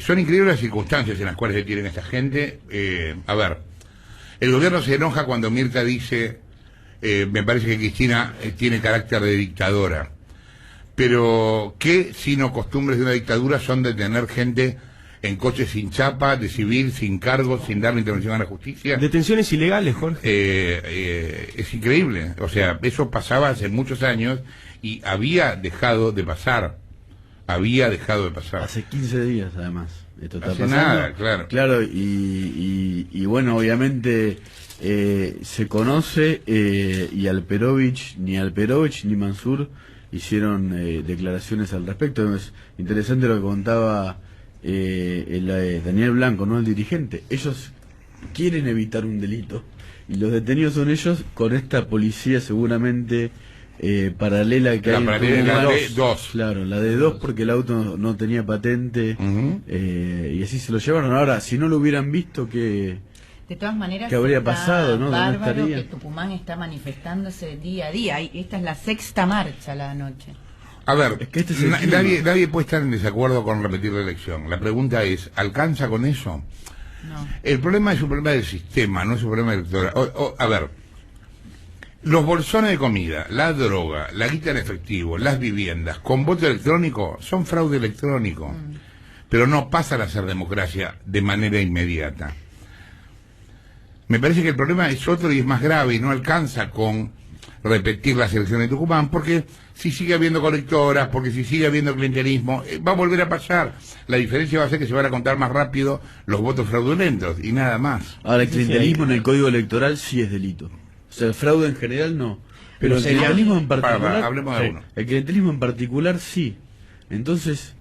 Son increíbles las circunstancias en las cuales detienen a esta gente. A ver, el gobierno se enoja cuando Mirta dice, me parece que Cristina tiene carácter de dictadora. Pero, ¿qué sino costumbres de una dictadura son de tener gente en coches sin chapa, de civil, sin cargos, sin darle intervención a la justicia? Detenciones ilegales, Jorge. Es increíble. O sea, eso pasaba hace muchos años y había dejado de pasar. Hace 15 días, además. Esto está Hace pasando. nada, claro. Claro, y bueno, obviamente se conoce, y Alperovich ni Mansur hicieron declaraciones al respecto. Es interesante lo que contaba Daniel Blanco, ¿no? El dirigente. Ellos quieren evitar un delito y los detenidos son ellos, con esta policía seguramente paralela que hay. La D2. Claro, la D2, porque el auto no tenía patente. Y así se lo llevaron. Ahora, si no lo hubieran visto, que de todas maneras, ¿qué habría pasado, no? ¿Dónde bárbaro estaría? que Tucumán está manifestándose día a día. Y esta es la 6ª marcha a la noche. A ver, Es que este es el nadie puede estar en desacuerdo con repetir la elección. La pregunta es, ¿alcanza con eso? No. El problema es un problema del sistema, no es un problema electoral. A ver, los bolsones de comida, la droga, la guita en efectivo, las viviendas con voto electrónico son fraude electrónico, pero no pasan a ser democracia de manera inmediata. Me parece que el problema es otro y es más grave y no alcanza con repetir las elecciones de Tucumán, porque si sigue habiendo colectoras, porque si sigue habiendo clientelismo, va a volver a pasar. La diferencia va a ser que se van a contar más rápido los votos fraudulentos y nada más. Ahora, el clientelismo en el Código Electoral sí es delito. O sea, el fraude en general no. Pero el clientelismo en particular, hablemos de uno. el clientelismo en particular sí. Entonces,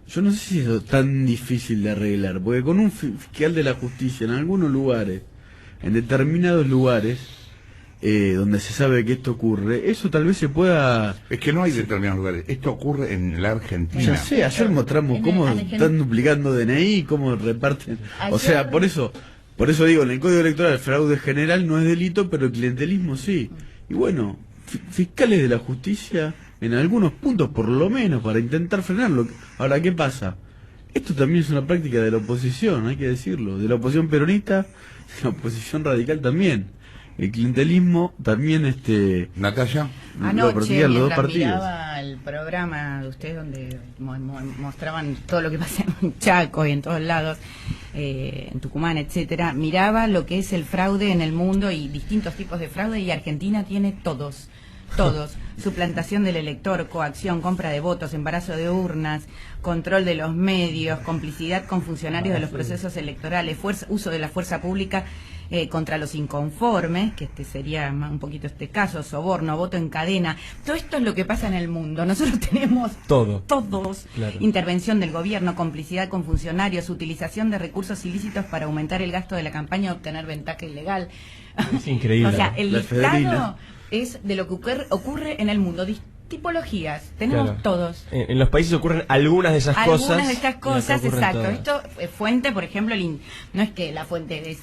yo no sé si eso es tan difícil de arreglar, porque con un fiscal de la justicia en algunos lugares, en determinados lugares, donde se sabe que esto ocurre, eso tal vez se pueda... Es que no hay determinados lugares. Esto ocurre en la Argentina. Ya sé, ayer mostramos cómo están duplicando DNI, cómo reparten... O sea, por eso digo, en el Código Electoral el fraude general no es delito, pero el clientelismo sí. Y bueno, fiscales de la justicia, en algunos puntos por lo menos, para intentar frenarlo. Ahora, ¿qué pasa? Esto también es una práctica de la oposición, hay que decirlo. De la oposición peronista, de la oposición radical también. El clientelismo también, Natalia. Anoche, los dos mientras partidos. miraba el programa de ustedes donde mostraban todo lo que pasa en Chaco y en todos lados, en Tucumán, etcétera, miraba lo que es el fraude en el mundo y distintos tipos de fraude, y Argentina tiene todos. Suplantación del elector, coacción, compra de votos, embarazo de urnas, control de los medios, complicidad con funcionarios de los procesos electorales, uso de la fuerza pública contra los inconformes, que sería un poquito este caso, soborno, voto en cadena. Todo esto es lo que pasa en el mundo. Nosotros tenemos todos. Claro. Intervención del gobierno, complicidad con funcionarios, utilización de recursos ilícitos para aumentar el gasto de la campaña y obtener ventaja ilegal. Es increíble. O sea, el La listado Federina. es de lo que ocurre en el mundo. Tipologías, tenemos Claro. todos. En los países ocurren algunas de esas cosas. Algunas de estas y acá cosas, ocurren exacto. todas. Esto, fuente, por ejemplo, no es que la fuente es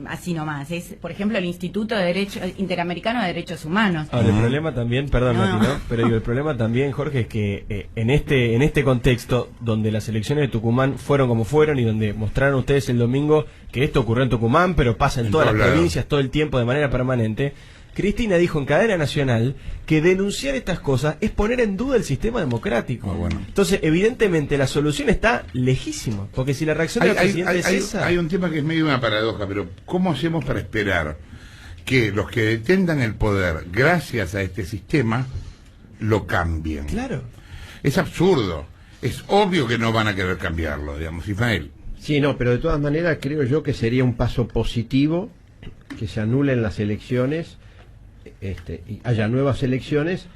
así nomás, es, por ejemplo, el Instituto de Derecho Interamericano de Derechos Humanos. Ahora, el problema también, perdón, No. Nati, ¿no? Pero digo, el problema también, Jorge, es que en este contexto, donde las elecciones de Tucumán fueron como fueron y donde mostraron ustedes el domingo que esto ocurrió en Tucumán, pero pasa en todas las provincias todo el tiempo de manera permanente, Cristina dijo en cadena nacional que denunciar estas cosas es poner en duda el sistema democrático. Bueno. Entonces, evidentemente, la solución está lejísima, porque si la reacción de la presidenta es esa... Hay un tema que es medio una paradoja, pero ¿cómo hacemos para esperar que los que detengan el poder gracias a este sistema lo cambien? Claro. Es absurdo. Es obvio que no van a querer cambiarlo, digamos, Ismael. Sí, no, pero de todas maneras creo yo que sería un paso positivo que se anulen las elecciones, y haya nuevas elecciones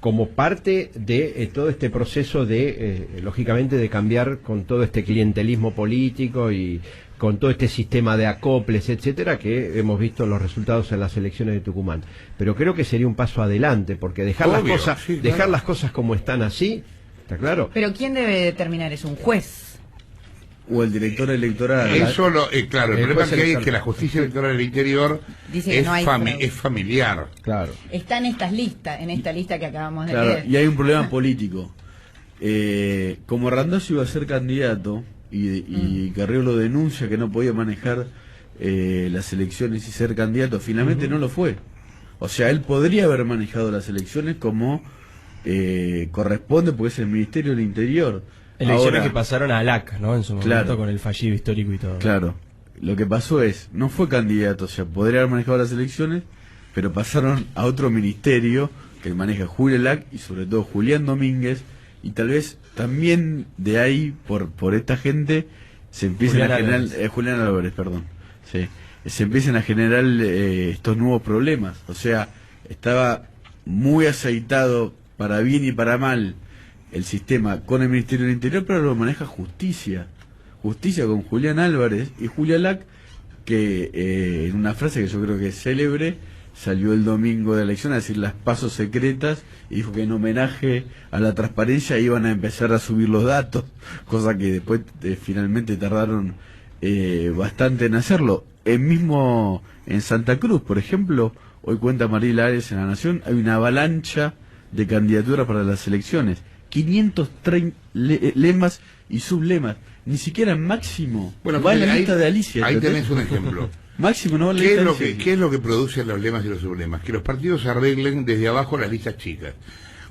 como parte de todo este proceso de, lógicamente, de cambiar con todo este clientelismo político y con todo este sistema de acoples, etcétera, que hemos visto los resultados en las elecciones de Tucumán. Pero creo que sería un paso adelante, porque dejar Obvio, las cosas, sí, claro. dejar las cosas como están así, ¿está claro? Pero ¿quién debe determinar? Es un juez. O el director electoral. Eso claro, el El problema juez que hay es electoral. que la justicia electoral del interior Dice que es, no hay fraude. es familiar. Claro. Está en esta lista que acabamos de Claro, leer. y hay un problema político. como Randazzo iba a ser candidato y Carrió lo denuncia que no podía manejar las elecciones y ser candidato, finalmente no lo fue. O sea, él podría haber manejado las elecciones como corresponde, porque es el Ministerio del Interior. Elecciones Ahora, que pasaron a ALAC, ¿no? En su momento, claro, con el fallido histórico y todo. Claro. Lo que pasó es, no fue candidato, o sea, podría haber manejado las elecciones, pero pasaron a otro ministerio que maneja Julia Lac y sobre todo Julián Domínguez, y tal vez también de ahí, por esta gente, se empiezan a generar, Julián Álvarez, perdón, sí, se empiezan a generar estos nuevos problemas. O sea, estaba muy aceitado para bien y para mal el sistema con el Ministerio del Interior, pero lo maneja Justicia con Julián Álvarez y Julia Lac, que en una frase que yo creo que es célebre, salió el domingo de la elección a decir las pasos secretas y dijo que en homenaje a la transparencia iban a empezar a subir los datos, cosa que después finalmente tardaron bastante en hacerlo. Mismo en Santa Cruz, por ejemplo, hoy cuenta Mariela Ares en La Nación, hay una avalancha de candidaturas para las elecciones, 530 lemas y sublemas, ni siquiera Máximo va en la lista de Alicia. Ahí tenés un ejemplo. Máximo no va en la lista de Alicia. ¿Qué es lo que producen los lemas y los sublemas? Que los partidos arreglen desde abajo las listas chicas.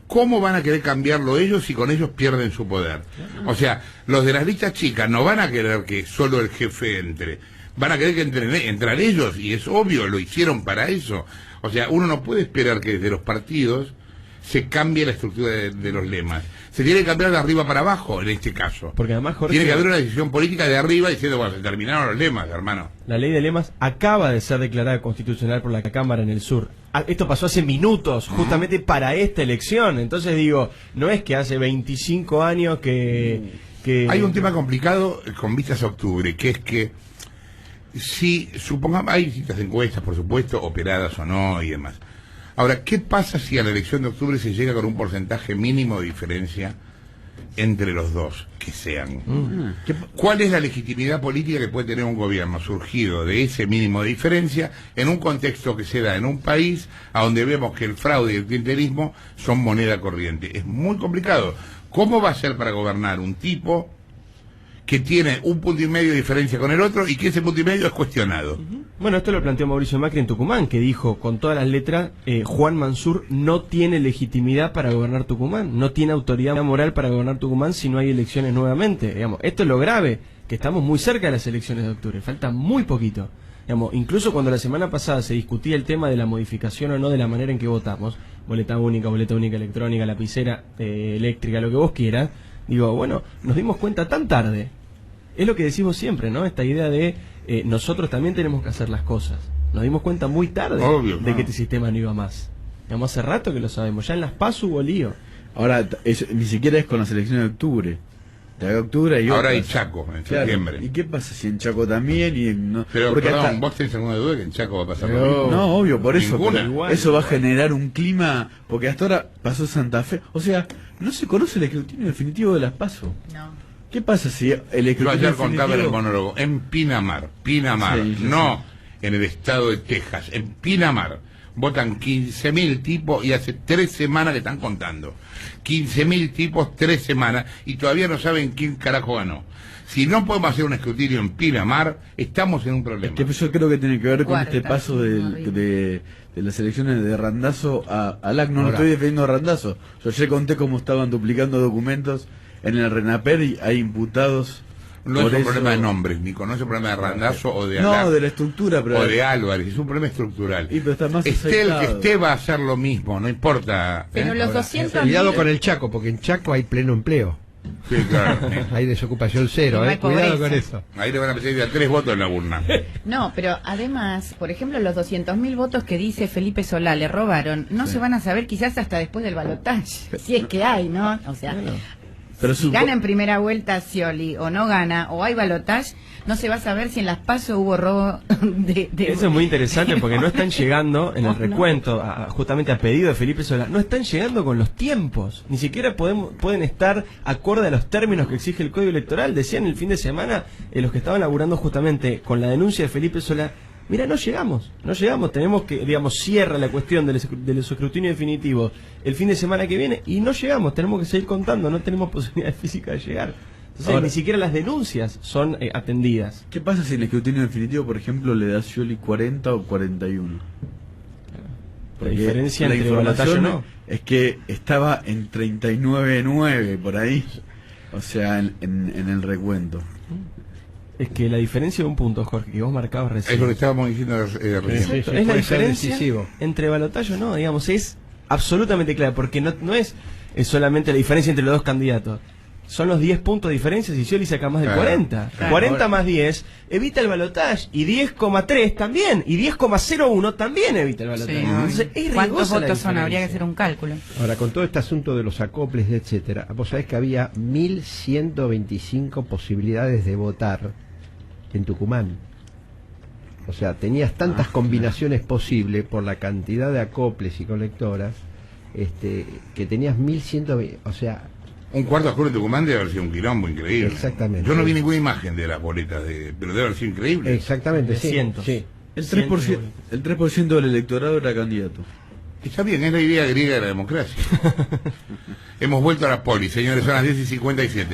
¿Cómo van a querer cambiarlo ellos si con ellos pierden su poder? O sea, los de las listas chicas no van a querer que solo el jefe entre, van a querer que entran ellos, y es obvio, lo hicieron para eso. O sea, uno no puede esperar que desde los partidos se cambie la estructura de los lemas. Se tiene que cambiar de arriba para abajo, en este caso. Porque además, Jorge, tiene que haber una decisión política de arriba diciendo, bueno, se terminaron los lemas, hermano. La ley de lemas acaba de ser declarada constitucional por la Cámara en el Sur. Esto pasó hace minutos, justamente para esta elección. Entonces digo, no es que hace 25 años que... Hay un tema complicado con vistas a octubre, que es que si, supongamos, hay distintas encuestas, por supuesto, operadas o no y demás. Ahora, ¿qué pasa si a la elección de octubre se llega con un porcentaje mínimo de diferencia entre los dos que sean? ¿Cuál es la legitimidad política que puede tener un gobierno surgido de ese mínimo de diferencia en un contexto que se da en un país a donde vemos que el fraude y el clientelismo son moneda corriente? Es muy complicado. ¿Cómo va a ser para gobernar un tipo que tiene un punto y medio de diferencia con el otro y que ese punto y medio es cuestionado? Bueno, esto lo planteó Mauricio Macri en Tucumán, que dijo con todas las letras, Juan Mansur no tiene legitimidad para gobernar Tucumán, no tiene autoridad moral para gobernar Tucumán si no hay elecciones nuevamente. Digamos, esto es lo grave, que estamos muy cerca de las elecciones de octubre, falta muy poquito. Digamos, incluso cuando la semana pasada se discutía el tema de la modificación o no de la manera en que votamos, boleta única electrónica, lapicera eléctrica, lo que vos quieras, digo, bueno, nos dimos cuenta tan tarde. Es lo que decimos siempre, ¿no? Esta idea de nosotros también tenemos que hacer las cosas. Nos dimos cuenta muy tarde de que este sistema no iba más. Digamos, hace rato que lo sabemos. Ya en las PAS hubo lío. Ahora, ni siquiera es con las elecciones de octubre. De octubre y ahora hay Chaco, en septiembre. ¿Y qué pasa si en Chaco también? Pero, perdón, ¿vos tenés alguna duda que en Chaco va a pasar lo mismo? No, obvio, por eso. Igual, eso va a generar un clima, porque hasta ahora pasó Santa Fe. O sea, no se conoce el escrutinio definitivo de las PASO. No. ¿Qué pasa si el escrutinio Yo ayer definitivo... contaba en el monólogo, en Pinamar, sí, no en el estado de Texas, en Pinamar, votan 15.000 tipos y hace 3 semanas que están contando. 15.000 tipos, 3 semanas, y todavía no saben quién carajo ganó. Si no podemos hacer un escrutinio en Pinamar, estamos en un problema. Es que yo creo que tiene que ver con este paso de las elecciones de Randazzo a LAC. No estoy defendiendo a Randazzo. Yo ya conté cómo estaban duplicando documentos en el RENAPER y hay imputados. No es un problema de nombres, Nico, no es un problema de Randazzo o de Alac, no, de la estructura, pero... o de Álvarez, es un problema estructural. Pero está más esté el que esté va a hacer lo mismo, no importa. Pero los 200.000... Cuidado con el Chaco, porque en Chaco hay pleno empleo. Sí, claro. Hay desocupación cero, no cuidado con eso. Ahí le van a pedir a 3 votos en la urna. No, pero además, por ejemplo, los 200.000 votos que dice Felipe Solá le robaron, no se van a saber quizás hasta después del balotaje, si es que hay, ¿no? O sea... Pero si gana en primera vuelta Scioli o no gana, o hay balotaje, no se va a saber si en las PASO hubo robo de... Eso es muy interesante porque no están llegando en el recuento, justamente a pedido de Felipe Solá, no están llegando con los tiempos, ni siquiera pueden estar acorde a los términos que exige el Código Electoral. Decían el fin de semana los que estaban laburando justamente con la denuncia de Felipe Solá Mira, no llegamos, tenemos que, digamos, cierra la cuestión del escrutinio definitivo el fin de semana que viene y no llegamos, tenemos que seguir contando, no tenemos posibilidad física de llegar. Entonces, ahora, ni siquiera las denuncias son atendidas. ¿Qué pasa si el escrutinio definitivo, por ejemplo, le da Scioli 40 o 41? La diferencia entre balotaje no es que estaba en 39-9 por ahí, o sea, en el recuento. Es que la diferencia de un punto, Jorge, que vos marcabas recién. Es lo que estábamos diciendo recién. Es la diferencia entre balotaje o no, digamos, es absolutamente clara, porque no es solamente la diferencia entre los dos candidatos. Son los 10 puntos de diferencia si Scioli saca más de 40. 40 más 10 evita el balotaje, y 10,3 también, y 10,01 también evita el balotaje. Sí, entonces, es ¿cuántos votos son? Habría que hacer un cálculo. Ahora, con todo este asunto de los acoples, etcétera, vos sabés que había 1125 posibilidades de votar en Tucumán. O sea, tenías tantas combinaciones posibles por la cantidad de acoples y colectoras, que tenías 1120, o sea... Un cuarto oscuro en Tucumán debe haber sido un quilombo increíble. Exactamente. Yo no vi ninguna imagen de las boletas, pero debe haber sido increíble. Exactamente, sí. Cientos. Sí. El 3% del electorado era candidato. Está bien, es la idea griega de la democracia. Hemos vuelto a la poli, señores, son las 10:57.